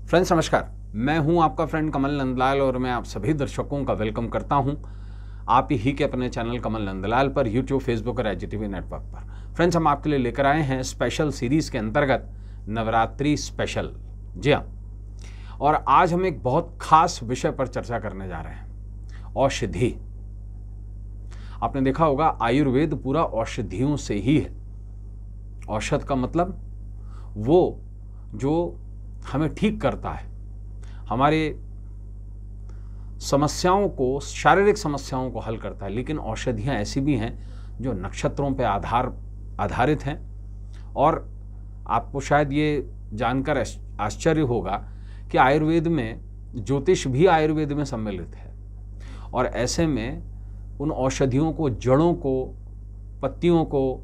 Friends नमस्कार, मैं हूं आपका फ्रेंड कमल नंदलाल और मैं आप सभी दर्शकों का वेलकम करता हूं आप ही के अपने चैनल कमल नंदलाल पर यूट्यूब, फेसबुक और IGTV नेटवर्क पर। फ्रेंड्स, हम आपके लिए लेकर आए हैं स्पेशल सीरीज के अंतर्गत नवरात्रि स्पेशल। जी हाँ, और आज हम एक बहुत खास विषय पर चर्चा करने जा रहे हैं, औषधि। आपने देखा होगा आयुर्वेद पूरा औषधियों से ही है। औषध का मतलब वो जो हमें ठीक करता है, हमारे समस्याओं को, शारीरिक समस्याओं को हल करता है। लेकिन औषधियाँ ऐसी भी हैं जो नक्षत्रों पे आधारित हैं। और आपको शायद ये जानकर आश्चर्य होगा कि आयुर्वेद में ज्योतिष भी आयुर्वेद में सम्मिलित है। और ऐसे में उन औषधियों को, जड़ों को, पत्तियों को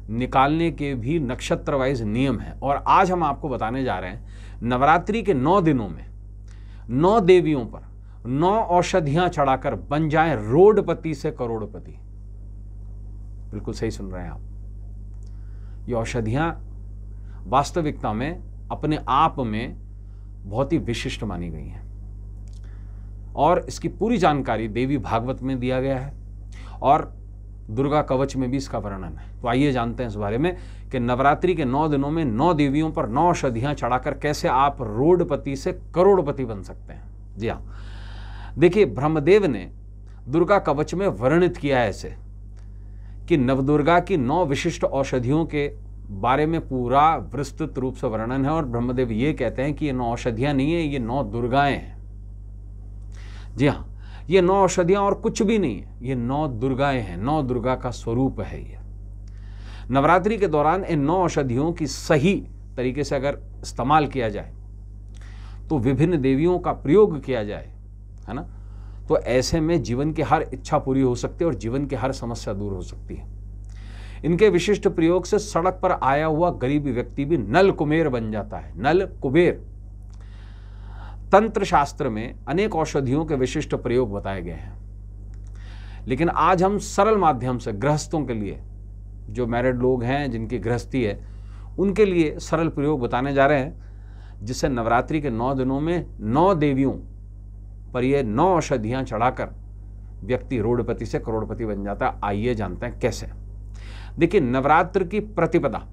निकालने के भी नक्षत्र वाइज नियम है। और आज हम आपको बताने जा रहे हैं नवरात्रि के 9 दिनों में 9 देवियों पर 9 औषधियां चढ़ाकर बन जाएं रोडपति से करोड़पति। बिल्कुल सही सुन रहे हैं आप। ये औषधियां वास्तविकता में अपने आप में बहुत ही विशिष्ट मानी गई हैं और इसकी पूरी जानकारी देवी भागवत में दिया गया है और दुर्गा कवच में भी इसका वर्णन है। तो आइए जानते हैं इस बारे में कि नवरात्रि के 9 दिनों में 9 देवियों पर 9 औषधियां चढ़ाकर कैसे आप रोडपति से करोड़पति बन सकते हैं। जी हाँ, देखिए, ब्रह्मदेव ने दुर्गा कवच में वर्णित किया है ऐसे कि नवदुर्गा की 9 विशिष्ट औषधियों के बारे में पूरा विस्तृत रूप से वर्णन है। और ब्रह्मदेव ये कहते हैं कि ये 9 औषधियां नहीं है, ये 9 दुर्गाएं हैं। जी हाँ, ये 9 औषधियां और कुछ भी नहीं है, ये 9 दुर्गाएं हैं। 9 दुर्गा का स्वरूप है ये। नवरात्रि के दौरान इन 9 औषधियों की सही तरीके से अगर इस्तेमाल किया जाए, तो विभिन्न देवियों का प्रयोग किया जाए, है ना, तो ऐसे में जीवन की हर इच्छा पूरी हो सकती है और जीवन की हर समस्या दूर हो सकती है। इनके विशिष्ट प्रयोग से सड़क पर आया हुआ गरीब व्यक्ति भी नल कुबेर बन जाता है। नल कुबेर। तंत्र शास्त्र में अनेक औषधियों के विशिष्ट प्रयोग बताए गए हैं, लेकिन आज हम सरल माध्यम से गृहस्थों के लिए, जो मैरिड लोग हैं, जिनकी गृहस्थी है, उनके लिए सरल प्रयोग बताने जा रहे हैं, जिससे नवरात्रि के 9 दिनों में 9 देवियों पर ये 9 औषधियां चढ़ाकर व्यक्ति रोडपति से करोड़पति बन जाता है। आइए जानते हैं कैसे। देखिए, नवरात्र की प्रतिपदा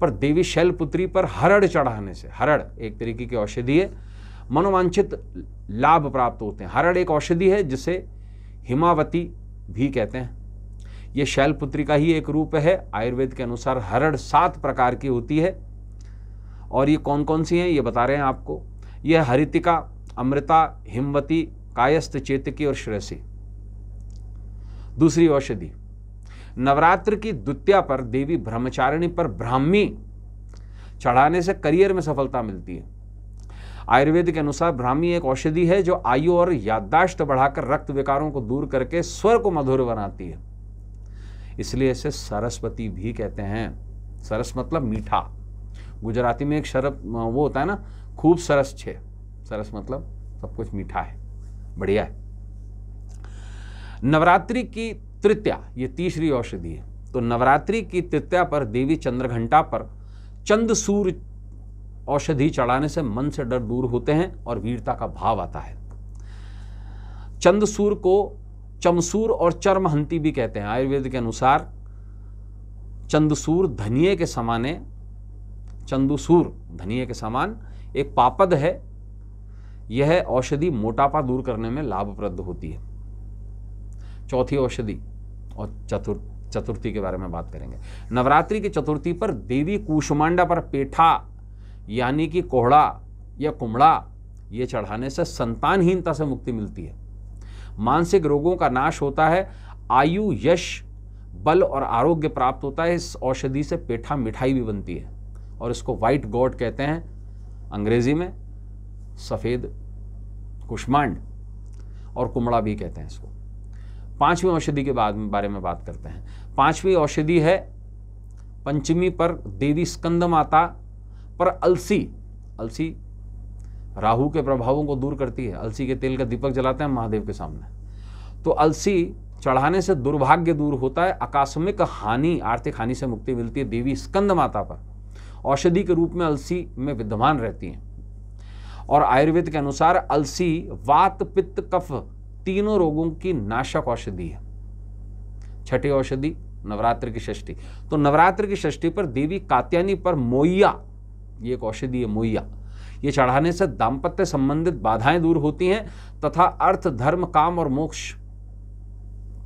पर देवी शैलपुत्री पर हरड़ चढ़ाने से, हरड़ एक तरीके की औषधि है, मनोवांछित लाभ प्राप्त होते हैं। हरड़ एक औषधि है जिसे हिमावती भी कहते हैं। यह शैलपुत्री का ही एक रूप है। आयुर्वेद के अनुसार हरड़ 7 प्रकार की होती है। और ये कौन कौन सी हैं ये बता रहे हैं आपको। यह हरितिका, अमृता, हिमवती, कायस्थ, चेतकी और श्रेयसी। दूसरी औषधि, नवरात्र की द्वितीया पर देवी ब्रह्मचारिणी पर ब्राह्मी चढ़ाने से करियर में सफलता मिलती है। आयुर्वेद के अनुसार ब्राह्मी एक औषधि है जो आयु और याददाश्त बढ़ाकर रक्त विकारों को दूर करके स्वर को मधुर बनाती है। इसलिए इसे सरस्वती भी कहते हैं। सरस मतलब मीठा। गुजराती में एक शब्द वो होता है ना, खूब सरस छे। सरस मतलब सब कुछ मीठा है, बढ़िया है। नवरात्रि की तृतीया, ये तीसरी औषधि है। तो नवरात्रि की तृतीया पर देवी चंद्रघंटा पर चंदसूर औषधि चढ़ाने से मन से डर दूर होते हैं और वीरता का भाव आता है। चंदसूर को चमसूर और चर्महंती भी कहते हैं। आयुर्वेद के अनुसार चंदसूर धनिये के समाने, चंदसूर धनिये के समान एक पापद है। यह औषधि मोटापा दूर करने में लाभप्रद होती है। चौथी औषधि और चतुर्थी के बारे में बात करेंगे। नवरात्रि की चतुर्थी पर देवी कूष्मांडा पर पेठा यानी कि कोहड़ा या कुमड़ा, ये चढ़ाने से संतानहीनता से मुक्ति मिलती है। मानसिक रोगों का नाश होता है। आयु, यश, बल और आरोग्य प्राप्त होता है। इस औषधि से पेठा मिठाई भी बनती है और इसको व्हाइट गॉड कहते हैं, अंग्रेजी में सफ़ेद कुष्मांड, और कुमड़ा भी कहते हैं इसको। 5वीं औषधि के बारे में बात करते हैं। 5वीं औषधि है पंचमी पर देवी स्कंद माता पर अलसी। अलसी राहु के प्रभावों को दूर करती है। अलसी के तेल का दीपक जलाते हैं महादेव के सामने। तो अलसी चढ़ाने से दुर्भाग्य दूर होता है, आकस्मिक हानि, आर्थिक हानि से मुक्ति मिलती है। देवी स्कंद माता पर औषधि के रूप में अलसी में विद्यमान रहती हैं और आयुर्वेद के अनुसार अलसी वात पित्त कफ तीनों रोगों की नाशक औषधि है। छठी औषधि नवरात्र की षष्ठी। तो नवरात्र की षष्ठी पर देवी कात्यायनी पर मोइया, ये एक औषधि है मोइया, ये चढ़ाने से दाम्पत्य संबंधित बाधाएं दूर होती हैं तथा अर्थ धर्म काम और मोक्ष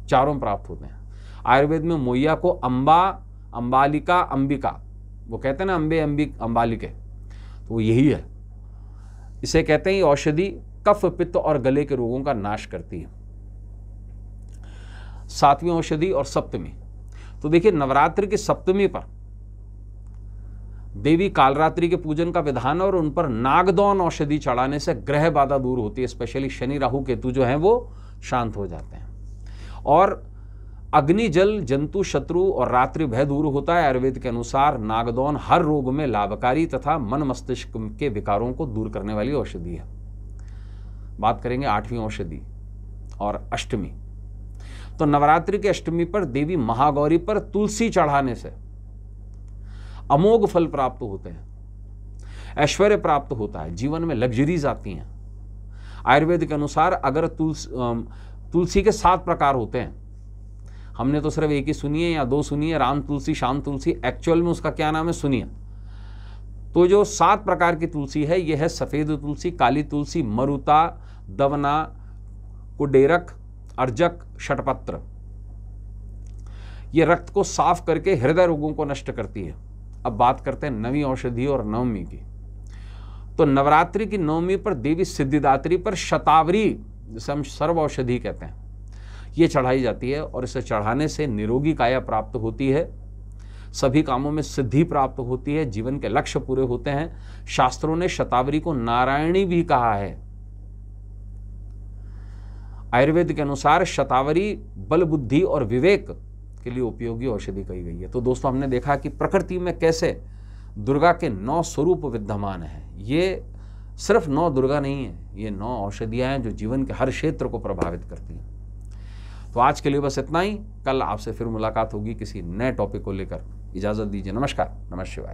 चारों प्राप्त होते हैं। आयुर्वेद में मोइया को अम्बा, अम्बालिका, अंबिका, वो कहते हैं ना अम्बे अम्बालिके, तो यही है। इसे कहते हैं ये औषधि कफ पित्त और गले के रोगों का नाश करती है। सातवीं औषधि और सप्तमी। तो देखिए नवरात्रि की सप्तमी पर देवी कालरात्रि के पूजन का विधान और उन पर नागदौन औषधि चढ़ाने से ग्रह बाधा दूर होती है। स्पेशली शनि राहु केतु जो हैं वो शांत हो जाते हैं और अग्नि जल जंतु शत्रु और रात्रि भय दूर होता है। आयुर्वेद के अनुसार नागदौन हर रोग में लाभकारी तथा मन मस्तिष्क के विकारों को दूर करने वाली औषधि है। बात करेंगे आठवीं औषधि और अष्टमी। तो नवरात्रि की अष्टमी पर देवी महागौरी पर तुलसी चढ़ाने से अमोघ फल प्राप्त होते हैं, ऐश्वर्य प्राप्त होता है, जीवन में लग्जरीज आती हैं। आयुर्वेद के अनुसार अगर तुलसी के 7 प्रकार होते हैं, हमने तो सिर्फ एक ही सुनी है या 2 सुनी है, राम तुलसी श्याम तुलसी, एक्चुअल में उसका क्या नाम है सुनिए। तो जो 7 प्रकार की तुलसी है, यह है सफेद तुलसी, काली तुलसी, मरुता, दवना, कुडेरक, अर्जक, षटपत्र। ये रक्त को साफ करके हृदय रोगों को नष्ट करती है। अब बात करते हैं नवीं औषधि और नवमी की। तो नवरात्रि की नवमी पर देवी सिद्धिदात्री पर शतावरी, जिसे हम सर्व औषधि कहते हैं, ये चढ़ाई जाती है और इसे चढ़ाने से निरोगी काया प्राप्त होती है, सभी कामों में सिद्धि प्राप्त होती है, जीवन के लक्ष्य पूरे होते हैं। शास्त्रों ने शतावरी को नारायणी भी कहा है। आयुर्वेद के अनुसार शतावरी बल बुद्धि और विवेक के लिए उपयोगी औषधि कही गई है। तो दोस्तों हमने देखा कि प्रकृति में कैसे दुर्गा के 9 स्वरूप विद्यमान हैं। ये सिर्फ 9 दुर्गा नहीं है, ये 9 औषधियाँ हैं जो जीवन के हर क्षेत्र को प्रभावित करती हैं। तो आज के लिए बस इतना ही। कल आपसे फिर मुलाकात होगी किसी नए टॉपिक को लेकर। इजाज़त दीजिए। नमस्कार। नमः शिवाय।